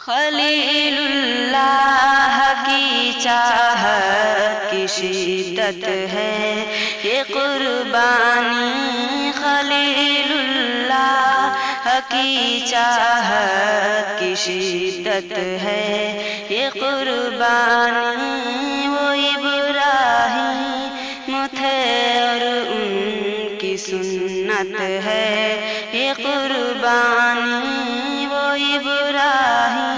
خلیل اللہ کی چاہت کی شدت ہے یہ قربانی، خلیل اللہ کی چاہت کی شدت ہے یہ قربانی، وہ ابراہیم تھے اور ان کی سنت ہے یہ قربانی، وہ ابراہیم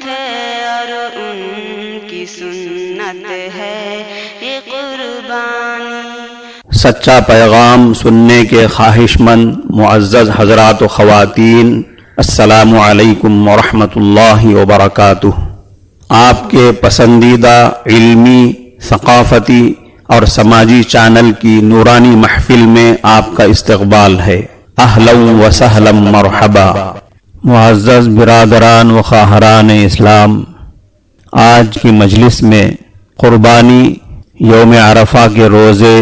تھے اور ان کی سنت ہے یہ قربانی۔ سچا پیغام سننے کے خواہش مند معزز حضرات و خواتین، السلام علیکم ورحمۃ اللہ وبرکاتہ۔ آپ کے پسندیدہ علمی، ثقافتی اور سماجی چینل کی نورانی محفل میں آپ کا استقبال ہے۔ اہلا و سہلا مرحبا۔ معزز برادران و خواہران اسلام، آج کی مجلس میں قربانی، یوم عرفہ کے روزے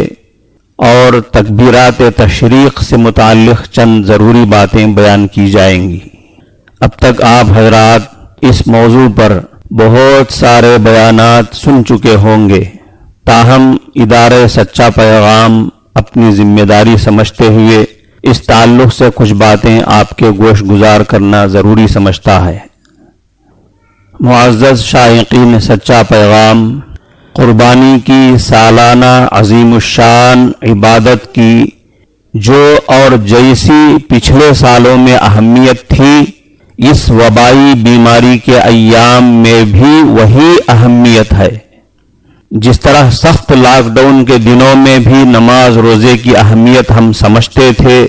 اور تکبیرات تشریق سے متعلق چند ضروری باتیں بیان کی جائیں گی۔ اب تک آپ حضرات اس موضوع پر بہت سارے بیانات سن چکے ہوں گے، تاہم ادارہ سچا پیغام اپنی ذمہ داری سمجھتے ہوئے اس تعلق سے کچھ باتیں آپ کے گوش گزار کرنا ضروری سمجھتا ہے۔ معزز شائقین سچا پیغام، قربانی کی سالانہ عظیم الشان عبادت کی جو اور جیسی پچھلے سالوں میں اہمیت تھی، اس وبائی بیماری کے ایام میں بھی وہی اہمیت ہے۔ جس طرح سخت لاک ڈاؤن کے دنوں میں بھی نماز روزے کی اہمیت ہم سمجھتے تھے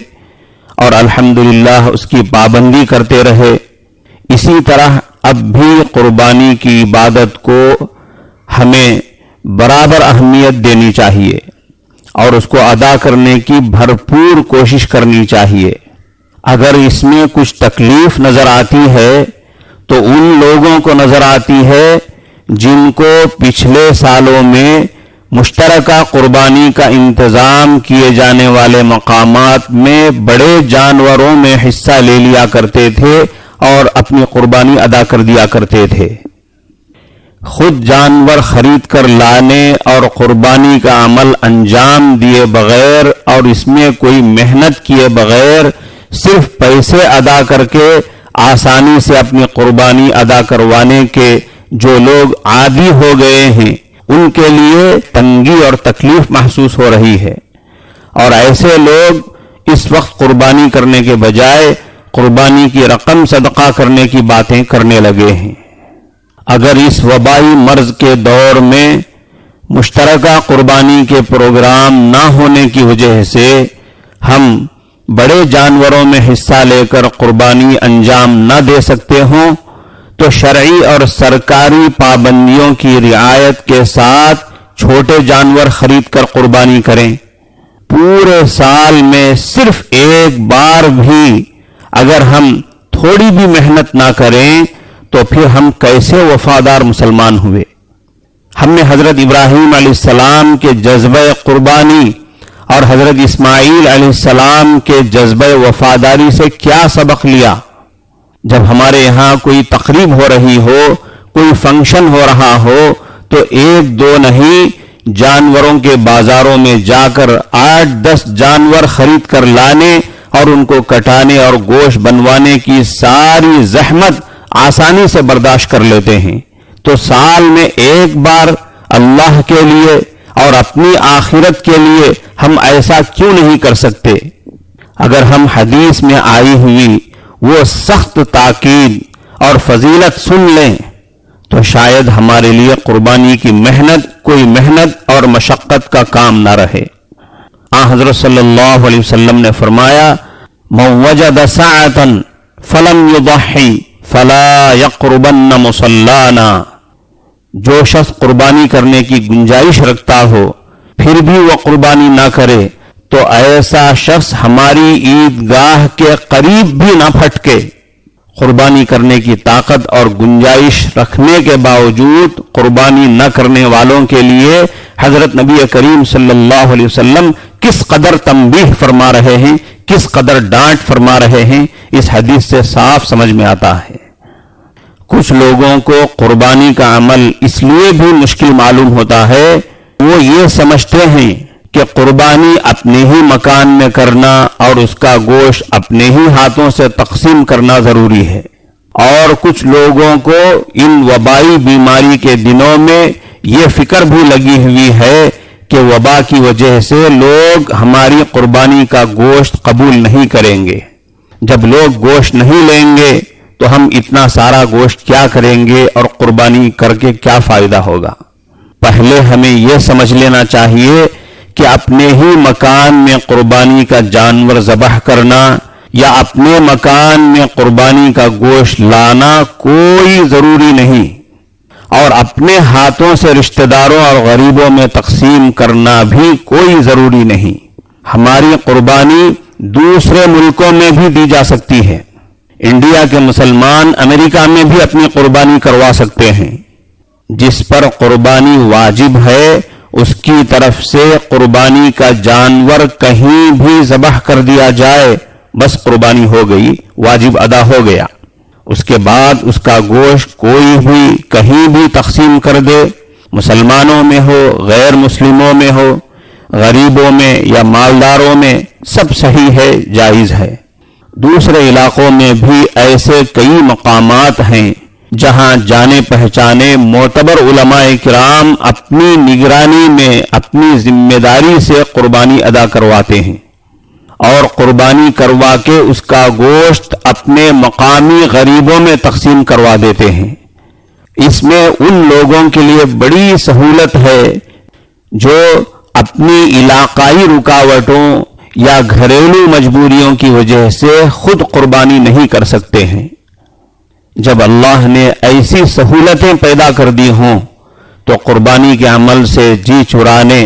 اور الحمدللہ اس کی پابندی کرتے رہے، اسی طرح اب بھی قربانی کی عبادت کو ہمیں برابر اہمیت دینی چاہیے اور اس کو ادا کرنے کی بھرپور کوشش کرنی چاہیے۔ اگر اس میں کچھ تکلیف نظر آتی ہے تو ان لوگوں کو نظر آتی ہے جن کو پچھلے سالوں میں مشترکہ قربانی کا انتظام کیے جانے والے مقامات میں بڑے جانوروں میں حصہ لے لیا کرتے تھے اور اپنی قربانی ادا کر دیا کرتے تھے۔ خود جانور خرید کر لانے اور قربانی کا عمل انجام دیے بغیر اور اس میں کوئی محنت کیے بغیر صرف پیسے ادا کر کے آسانی سے اپنی قربانی ادا کروانے کے جو لوگ عادی ہو گئے ہیں، ان کے لیے تنگی اور تکلیف محسوس ہو رہی ہے، اور ایسے لوگ اس وقت قربانی کرنے کے بجائے قربانی کی رقم صدقہ کرنے کی باتیں کرنے لگے ہیں۔ اگر اس وبائی مرض کے دور میں مشترکہ قربانی کے پروگرام نہ ہونے کی وجہ سے ہم بڑے جانوروں میں حصہ لے کر قربانی انجام نہ دے سکتے ہوں تو شرعی اور سرکاری پابندیوں کی رعایت کے ساتھ چھوٹے جانور خرید کر قربانی کریں۔ پورے سال میں صرف ایک بار بھی اگر ہم تھوڑی بھی محنت نہ کریں تو پھر ہم کیسے وفادار مسلمان ہوئے؟ ہم نے حضرت ابراہیم علیہ السلام کے جذبہ قربانی اور حضرت اسماعیل علیہ السلام کے جذبہ وفاداری سے کیا سبق لیا؟ جب ہمارے یہاں کوئی تقریب ہو رہی ہو، کوئی فنکشن ہو رہا ہو تو ایک دو نہیں، جانوروں کے بازاروں میں جا کر 8-10 جانور خرید کر لانے اور ان کو کٹانے اور گوشت بنوانے کی ساری زحمت آسانی سے برداشت کر لیتے ہیں، تو سال میں ایک بار اللہ کے لیے اور اپنی آخرت کے لیے ہم ایسا کیوں نہیں کر سکتے؟ اگر ہم حدیث میں آئی ہوئی وہ سخت تاکید اور فضیلت سن لیں تو شاید ہمارے لیے قربانی کی محنت کوئی محنت اور مشقت کا کام نہ رہے۔ حضرت صلی اللہ علیہ وسلم نے فرمایا، من وجد ساعة فلم يضحي فلا يقربن مصلانا، جو شخص قربانی کرنے کی گنجائش رکھتا ہو پھر بھی وہ قربانی نہ کرے تو ایسا شخص ہماری عیدگاہ کے قریب بھی نہ پھٹکے۔ قربانی کرنے کی طاقت اور گنجائش رکھنے کے باوجود قربانی نہ کرنے والوں کے لیے حضرت نبی کریم صلی اللہ علیہ وسلم کس قدر تنبیہ فرما رہے ہیں، کس قدر ڈانٹ فرما رہے ہیں، اس حدیث سے صاف سمجھ میں آتا ہے۔ کچھ لوگوں کو قربانی کا عمل اس لیے بھی مشکل معلوم ہوتا ہے، وہ یہ سمجھتے ہیں کہ قربانی اپنے ہی مکان میں کرنا اور اس کا گوشت اپنے ہی ہاتھوں سے تقسیم کرنا ضروری ہے، اور کچھ لوگوں کو ان وبائی بیماری کے دنوں میں یہ فکر بھی لگی ہوئی ہے کہ وبا کی وجہ سے لوگ ہماری قربانی کا گوشت قبول نہیں کریں گے، جب لوگ گوشت نہیں لیں گے تو ہم اتنا سارا گوشت کیا کریں گے اور قربانی کر کے کیا فائدہ ہوگا۔ پہلے ہمیں یہ سمجھ لینا چاہیے کہ اپنے ہی مکان میں قربانی کا جانور ذبح کرنا یا اپنے مکان میں قربانی کا گوشت لانا کوئی ضروری نہیں، اور اپنے ہاتھوں سے رشتہ داروں اور غریبوں میں تقسیم کرنا بھی کوئی ضروری نہیں۔ ہماری قربانی دوسرے ملکوں میں بھی دی جا سکتی ہے۔ انڈیا کے مسلمان امریکہ میں بھی اپنی قربانی کروا سکتے ہیں۔ جس پر قربانی واجب ہے اس کی طرف سے قربانی کا جانور کہیں بھی ذبح کر دیا جائے، بس قربانی ہو گئی، واجب ادا ہو گیا۔ اس کے بعد اس کا گوشت کوئی بھی کہیں بھی تقسیم کر دے، مسلمانوں میں ہو، غیر مسلموں میں ہو، غریبوں میں یا مالداروں میں، سب صحیح ہے، جائز ہے۔ دوسرے علاقوں میں بھی ایسے کئی مقامات ہیں جہاں جانے پہچانے معتبر علماء کرام اپنی نگرانی میں اپنی ذمہ داری سے قربانی ادا کرواتے ہیں، اور قربانی کروا کے اس کا گوشت اپنے مقامی غریبوں میں تقسیم کروا دیتے ہیں۔ اس میں ان لوگوں کے لیے بڑی سہولت ہے جو اپنی علاقائی رکاوٹوں یا گھریلو مجبوریوں کی وجہ سے خود قربانی نہیں کر سکتے ہیں۔ جب اللہ نے ایسی سہولتیں پیدا کر دی ہوں تو قربانی کے عمل سے جی چرانے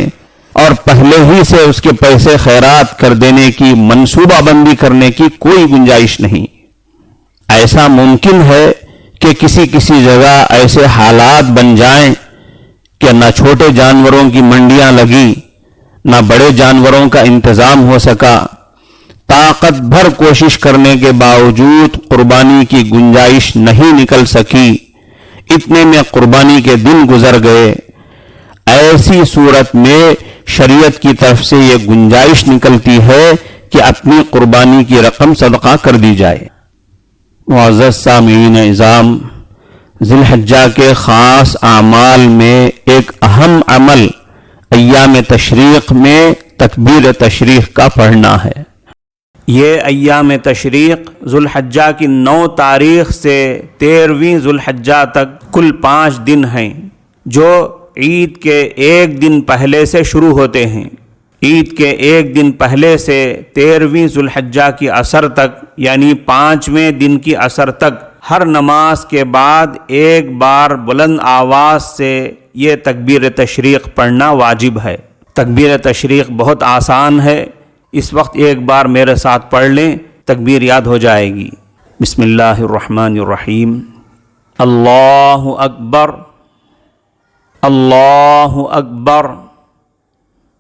اور پہلے ہی سے اس کے پیسے خیرات کر دینے کی منصوبہ بندی کرنے کی کوئی گنجائش نہیں۔ ایسا ممکن ہے کہ کسی جگہ ایسے حالات بن جائیں کہ نہ چھوٹے جانوروں کی منڈیاں لگیں، نہ بڑے جانوروں کا انتظام ہو سکا، طاقت بھر کوشش کرنے کے باوجود قربانی کی گنجائش نہیں نکل سکی، اتنے میں قربانی کے دن گزر گئے۔ ایسی صورت میں شریعت کی طرف سے یہ گنجائش نکلتی ہے کہ اپنی قربانی کی رقم صدقہ کر دی جائے۔ معزز سامعین اعظام، ذی الحجہ کے خاص اعمال میں ایک اہم عمل ایام تشریق میں تکبیر تشریق کا پڑھنا ہے۔ یہ ایام تشریق ذو الحجہ کی 9 تاریخ سے 13ویں ذو الحجہ تک کل 5 دن ہیں، جو عید کے ایک دن پہلے سے شروع ہوتے ہیں۔ عید کے ایک دن پہلے سے 13ویں ذو الحجہ کی عصر تک، یعنی 5ویں دن کی عصر تک، ہر نماز کے بعد ایک بار بلند آواز سے یہ تکبیر تشریق پڑھنا واجب ہے۔ تکبیر تشریق بہت آسان ہے، اس وقت ایک بار میرے ساتھ پڑھ لیں، تکبیر یاد ہو جائے گی۔ بسم اللہ الرحمن الرحیم۔ اللہ اکبر، اللہ اکبر،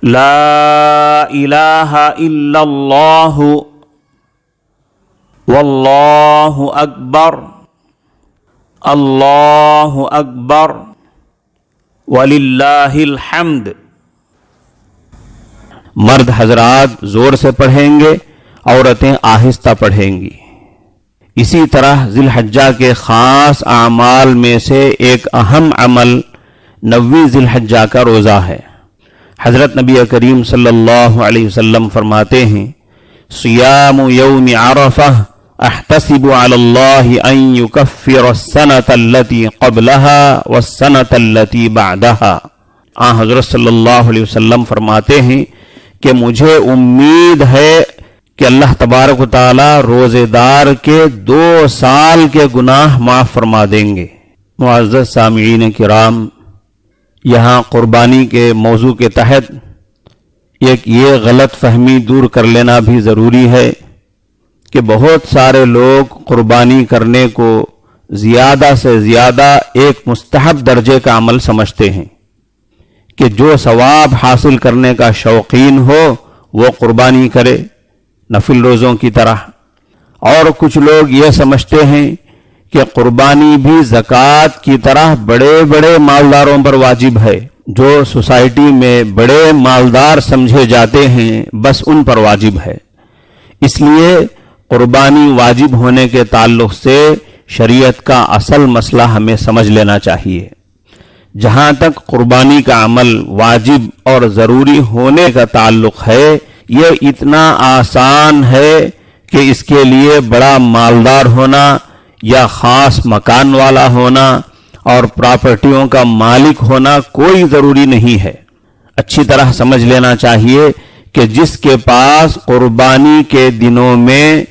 لا الہ الا اللہ، واللہ اکبر، اللہ اکبر، وللہ الحمد۔ مرد حضرات زور سے پڑھیں گے، عورتیں آہستہ پڑھیں گی۔ اسی طرح ذی الحجہ کے خاص اعمال میں سے ایک اہم عمل 9ویں ذی الحجہ کا روزہ ہے۔ حضرت نبی کریم صلی اللہ علیہ وسلم فرماتے ہیں، صیام یوم عرفہ احتسب علی اللہ ان یکفر السنۃ التی قبلها والسنۃ التی بعدها۔ حضرت صلی اللہ علیہ وسلم فرماتے ہیں کہ مجھے امید ہے کہ اللہ تبارک و تعالی روزے دار کے 2 سال کے گناہ معاف فرما دیں گے۔ معزز سامعین کرام، یہاں قربانی کے موضوع کے تحت ایک یہ غلط فہمی دور کر لینا بھی ضروری ہے کہ بہت سارے لوگ قربانی کرنے کو زیادہ سے زیادہ ایک مستحب درجے کا عمل سمجھتے ہیں کہ جو ثواب حاصل کرنے کا شوقین ہو وہ قربانی کرے، نفل روزوں کی طرح۔ اور کچھ لوگ یہ سمجھتے ہیں کہ قربانی بھی زکوٰۃ کی طرح بڑے بڑے مالداروں پر واجب ہے. جو سوسائٹی میں بڑے مالدار سمجھے جاتے ہیں بس ان پر واجب ہے. اس لیے قربانی واجب ہونے کے تعلق سے شریعت کا اصل مسئلہ ہمیں سمجھ لینا چاہیے. جہاں تک قربانی کا عمل واجب اور ضروری ہونے کا تعلق ہے، یہ اتنا آسان ہے کہ اس کے لیے بڑا مالدار ہونا یا خاص مکان والا ہونا اور پراپرٹیوں کا مالک ہونا کوئی ضروری نہیں ہے. اچھی طرح سمجھ لینا چاہیے کہ جس کے پاس قربانی کے دنوں میں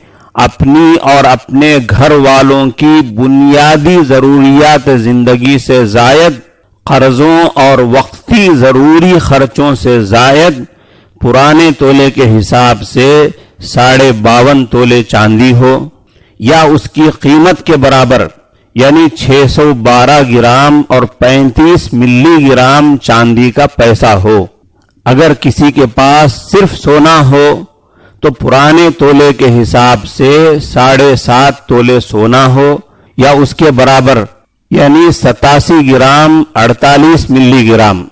اپنی اور اپنے گھر والوں کی بنیادی ضروریات زندگی سے زائد، قرضوں اور وقتی ضروری خرچوں سے زائد پرانے تولے کے حساب سے 52.5 تولے چاندی ہو یا اس کی قیمت کے برابر یعنی 612 گرام اور 35 ملی گرام چاندی کا پیسہ ہو. اگر کسی کے پاس صرف سونا ہو تو پرانے تولے کے حساب سے 7.5 تولے سونا ہو یا اس کے برابر یعنی 87 گرام 48 ملی گرام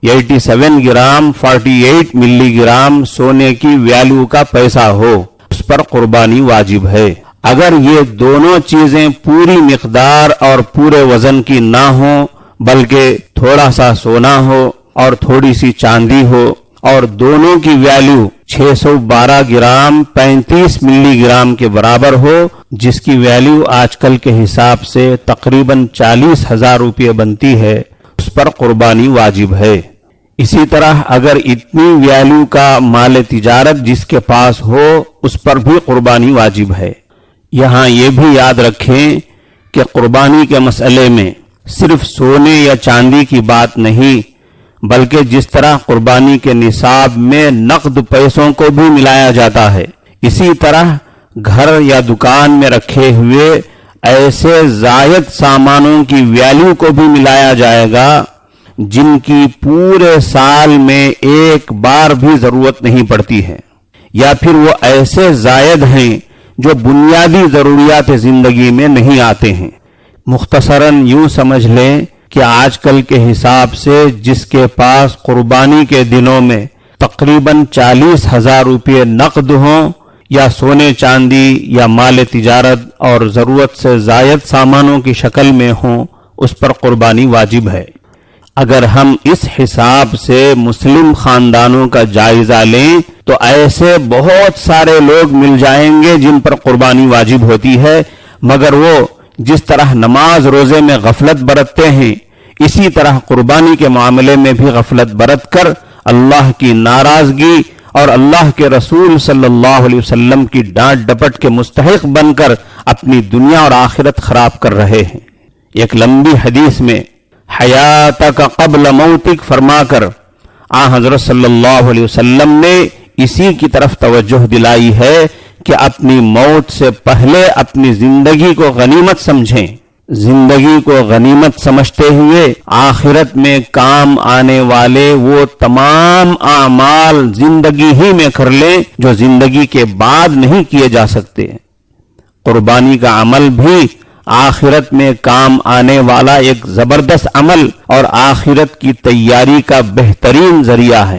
87 گرام 48 ملی گرام سونے کی ویلیو کا پیسہ ہو، اس پر قربانی واجب ہے. اگر یہ دونوں چیزیں پوری مقدار اور پورے وزن کی نہ ہوں بلکہ تھوڑا سا سونا ہو اور تھوڑی سی چاندی ہو اور دونوں کی ویلیو 612 گرام 35 ملی گرام کے برابر ہو، جس کی ویلیو آج کل کے حساب سے تقریباً 40,000 روپے بنتی ہے، اس پر قربانی واجب ہے. اسی طرح اگر اتنی ویلیو کا مال تجارت جس کے پاس ہو اس پر بھی قربانی واجب ہے. یہاں یہ بھی یاد رکھیں کہ قربانی کے مسئلے میں صرف سونے یا چاندی کی بات نہیں، بلکہ جس طرح قربانی کے نصاب میں نقد پیسوں کو بھی ملایا جاتا ہے، اسی طرح گھر یا دکان میں رکھے ہوئے ایسے زائد سامانوں کی ویلیو کو بھی ملایا جائے گا جن کی پورے سال میں ایک بار بھی ضرورت نہیں پڑتی ہے، یا پھر وہ ایسے زائد ہیں جو بنیادی ضروریات زندگی میں نہیں آتے ہیں. مختصراً یوں سمجھ لیں کہ آج کل کے حساب سے جس کے پاس قربانی کے دنوں میں تقریباً 40,000 روپے نقد ہوں یا سونے چاندی یا مال تجارت اور ضرورت سے زائد سامانوں کی شکل میں ہوں، اس پر قربانی واجب ہے. اگر ہم اس حساب سے مسلم خاندانوں کا جائزہ لیں تو ایسے بہت سارے لوگ مل جائیں گے جن پر قربانی واجب ہوتی ہے، مگر وہ جس طرح نماز روزے میں غفلت برتتے ہیں اسی طرح قربانی کے معاملے میں بھی غفلت برت کر اللہ کی ناراضگی اور اللہ کے رسول صلی اللہ علیہ وسلم کی ڈانٹ ڈپٹ کے مستحق بن کر اپنی دنیا اور آخرت خراب کر رہے ہیں. ایک لمبی حدیث میں حیاتک قبل موتک فرما کر حضرت صلی اللہ علیہ وسلم نے اسی کی طرف توجہ دلائی ہے کہ اپنی موت سے پہلے اپنی زندگی کو غنیمت سمجھیں. زندگی کو غنیمت سمجھتے ہوئے آخرت میں کام آنے والے وہ تمام اعمال زندگی ہی میں کر لیں جو زندگی کے بعد نہیں کیے جا سکتے. قربانی کا عمل بھی آخرت میں کام آنے والا ایک زبردست عمل اور آخرت کی تیاری کا بہترین ذریعہ ہے.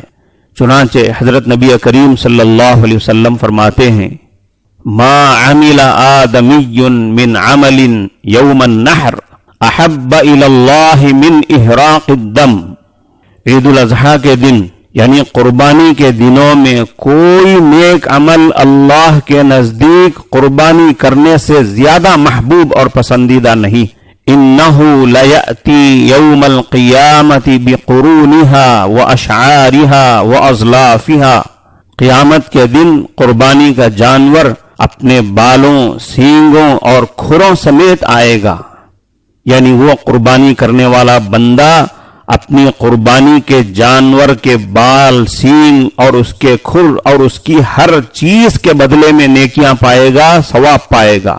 چنانچہ حضرت نبی کریم صلی اللہ علیہ وسلم فرماتے ہیں ما عمل آدمی من عمل یوم النحر احب الی اللہ من احراق الدم. عید الاضحیٰ کے دن یعنی قربانی کے دنوں میں کوئی نیک عمل اللہ کے نزدیک قربانی کرنے سے زیادہ محبوب اور پسندیدہ نہیں. انہ لیأتی یوم القیامت بقرونها واشعارها واضلافها. قیامت کے دن قربانی کا جانور اپنے بالوں، سینگوں اور کھروں سمیت آئے گا. یعنی وہ قربانی کرنے والا بندہ اپنی قربانی کے جانور کے بال، سینگ اور اس کے کھر اور اس کی ہر چیز کے بدلے میں نیکیاں پائے گا، ثواب پائے گا.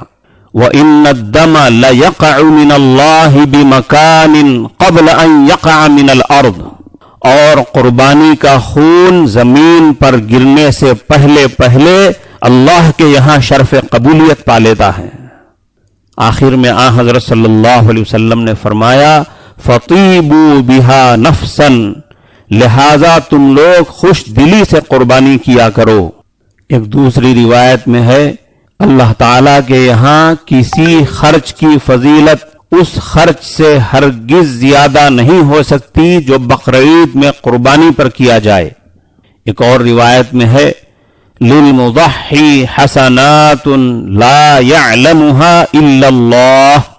وَإِنَّ الدَّمَ لَيَقَعُ مِنَ اللَّهِ بِمَكَانٍ قَبْلَ أَن يَقَعَ مِنَ الْأَرْضِ. اور قربانی کا خون زمین پر گرنے سے پہلے اللہ کے یہاں شرف قبولیت پا لیتا ہے. آخر میں حضرت صلی اللہ علیہ وسلم نے فرمایا فطیبوا بها نفسا، لہذا تم لوگ خوش دلی سے قربانی کیا کرو۔ ایک دوسری روایت میں ہے اللہ تعالیٰ کے یہاں کسی خرچ کی فضیلت اس خرچ سے ہرگز زیادہ نہیں ہو سکتی جو بقرعید میں قربانی پر کیا جائے۔ ایک اور روایت میں ہے للمضحی حسنات لا يعلمها الا اللہ،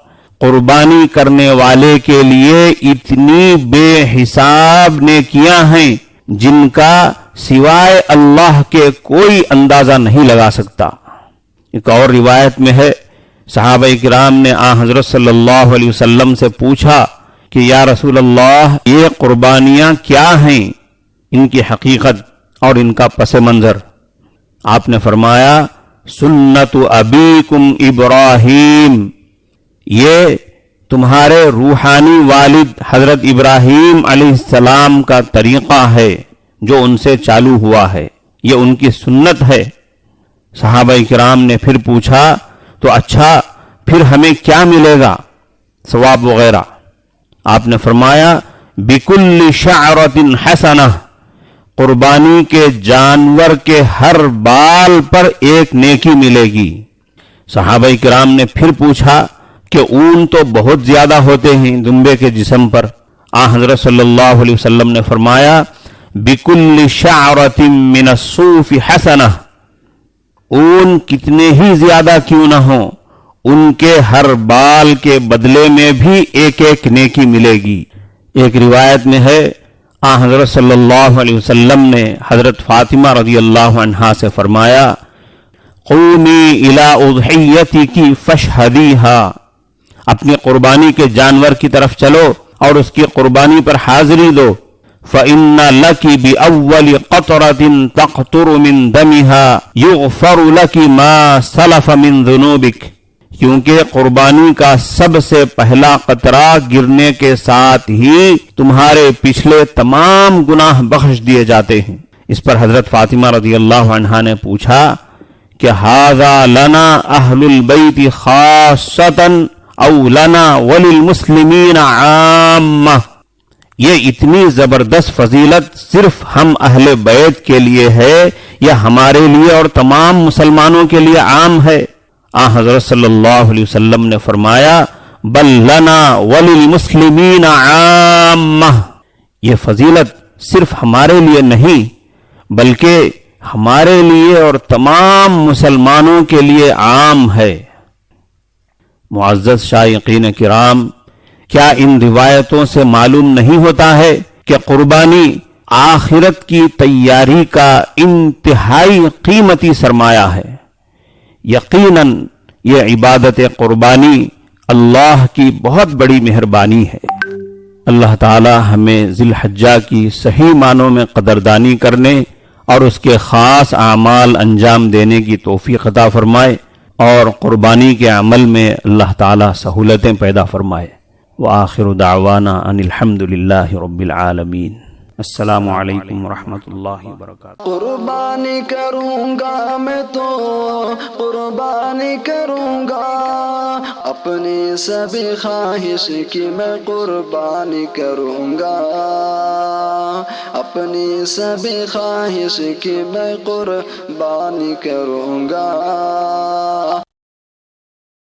قربانی کرنے والے کے لیے اتنی بے حساب نیکیاں ہیں جن کا سوائے اللہ کے کوئی اندازہ نہیں لگا سکتا۔ ایک اور روایت میں ہے صحابہ کرام نے حضرت صلی اللہ علیہ وسلم سے پوچھا کہ یا رسول اللہ یہ قربانیاں کیا ہیں، ان کی حقیقت اور ان کا پس منظر؟ آپ نے فرمایا سنت ابیکم ابراہیم، یہ تمہارے روحانی والد حضرت ابراہیم علیہ السلام کا طریقہ ہے جو ان سے چالو ہوا ہے، یہ ان کی سنت ہے۔ صحابہ کرام نے پھر پوچھا تو اچھا پھر ہمیں کیا ملے گا، ثواب وغیرہ؟ آپ نے فرمایا بکل شعرۃ حسنہ، قربانی کے جانور کے ہر بال پر ایک نیکی ملے گی۔ صحابہ کرام نے پھر پوچھا کہ اون تو بہت زیادہ ہوتے ہیں دمبے کے جسم پر، حضرت صلی اللہ علیہ وسلم نے فرمایا بکل شعرۃ من الصوف حسنہ، اون کتنے ہی زیادہ کیوں نہ ہوں ان کے ہر بال کے بدلے میں بھی ایک ایک نیکی ملے گی۔ ایک روایت میں ہے حضرت صلی اللہ علیہ وسلم نے حضرت فاطمہ رضی اللہ عنہا سے فرمایا قومی الی اضحیتک فاشہدیہا، اپنی قربانی کے جانور کی طرف چلو اور اس کی قربانی پر حاضری دو۔ فَإِنَّ لَكِ بِأَوَّلِ قَطْرَةٍ تَقْطُرُ مِن دَمِهَا يُغْفَرُ لَكِ مَا سَلَفَ مِن ذُنُوبِكَ، کیونکہ قربانی کا سب سے پہلا قطرہ گرنے کے ساتھ ہی تمہارے پچھلے تمام گناہ بخش دیے جاتے ہیں۔ اس پر حضرت فاطمہ رضی اللہ عنہا نے پوچھا کہ هَذَا لَنَا أَهْلُ الْبَيْتِ خَاصَّةً أَوْ لَنَا وَلِلْمُسْلِمِينَ عَامَّةً، یہ اتنی زبردست فضیلت صرف ہم اہل بیت کے لیے ہے یا ہمارے لیے اور تمام مسلمانوں کے لیے عام ہے؟ حضرت صلی اللہ علیہ وسلم نے فرمایا بل لنا وللمسلمین عامہ، یہ فضیلت صرف ہمارے لیے نہیں بلکہ ہمارے لیے اور تمام مسلمانوں کے لیے عام ہے۔ معزز شائقین کرام، کیا ان روایتوں سے معلوم نہیں ہوتا ہے کہ قربانی آخرت کی تیاری کا انتہائی قیمتی سرمایہ ہے؟ یقیناً یہ عبادت قربانی اللہ کی بہت بڑی مہربانی ہے۔ اللہ تعالی ہمیں ذی الحجہ کی صحیح معنوں میں قدردانی کرنے اور اس کے خاص اعمال انجام دینے کی توفیق عطا فرمائے، اور قربانی کے عمل میں اللہ تعالی سہولتیں پیدا فرمائے۔ وآخر دعوانا ان الحمد للہ رب العالمین۔ السلام علیکم ورحمۃ اللہ وبرکاتہ۔ قربانی کروں گا میں تو قربانی کروں گا، اپنی سبھی خواہش کی میں قربانی کروں گا، اپنی سبھی خواہش کی میں قربانی کروں گا۔